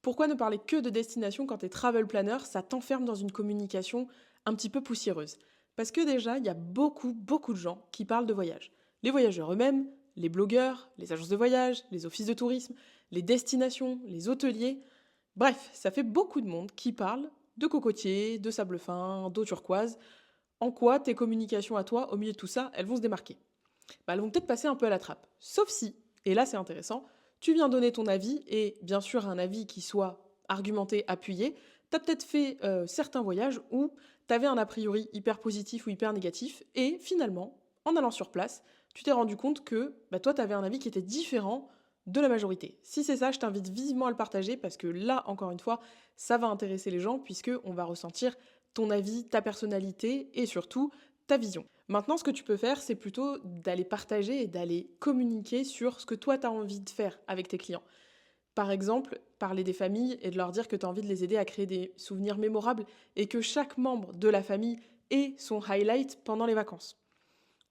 Pourquoi ne parler que de destination quand t'es travel planner? Ça t'enferme dans une communication un petit peu poussiéreuse. Parce que déjà, il y a beaucoup de gens qui parlent de voyage. Les voyageurs eux-mêmes, les blogueurs, les agences de voyage, les offices de tourisme, les destinations, les hôteliers. Bref, ça fait beaucoup de monde qui parle de cocotiers, de sable fin, d'eau turquoise. En quoi tes communications à toi, au milieu de tout ça, elles vont se démarquer? Bah, elles vont peut-être passer un peu à la trappe. Sauf si, et là c'est intéressant, tu viens donner ton avis, et bien sûr un avis qui soit argumenté, appuyé. Tu as peut-être fait certains voyages où tu avais un a priori hyper positif ou hyper négatif, et finalement, en allant sur place, tu t'es rendu compte que bah, toi, tu avais un avis qui était différent de la majorité. Si c'est ça, je t'invite vivement à le partager, parce que là, encore une fois, ça va intéresser les gens, puisque on va ressentir ton avis, ta personnalité, et surtout ta vision. Maintenant, ce que tu peux faire, c'est plutôt d'aller partager et d'aller communiquer sur ce que toi, tu as envie de faire avec tes clients. Par exemple, parler des familles et de leur dire que tu as envie de les aider à créer des souvenirs mémorables et que chaque membre de la famille ait son highlight pendant les vacances.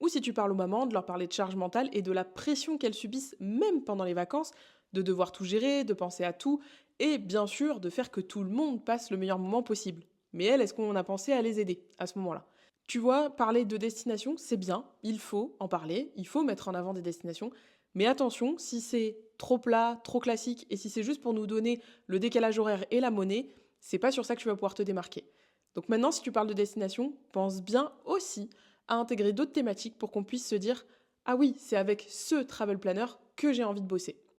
Ou si tu parles aux mamans, de leur parler de charge mentale et de la pression qu'elles subissent même pendant les vacances, de devoir tout gérer, de penser à tout, et bien sûr de faire que tout le monde passe le meilleur moment possible. Mais elles, est-ce qu'on a pensé à les aider à ce moment-là? Tu vois, parler de destination, c'est bien, il faut en parler, il faut mettre en avant des destinations, mais attention, si c'est trop plat, trop classique, et si c'est juste pour nous donner le décalage horaire et la monnaie, c'est pas sur ça que tu vas pouvoir te démarquer. Donc maintenant, si tu parles de destination, pense bien aussi à intégrer d'autres thématiques pour qu'on puisse se dire: ah oui, c'est avec ce travel planner que j'ai envie de bosser.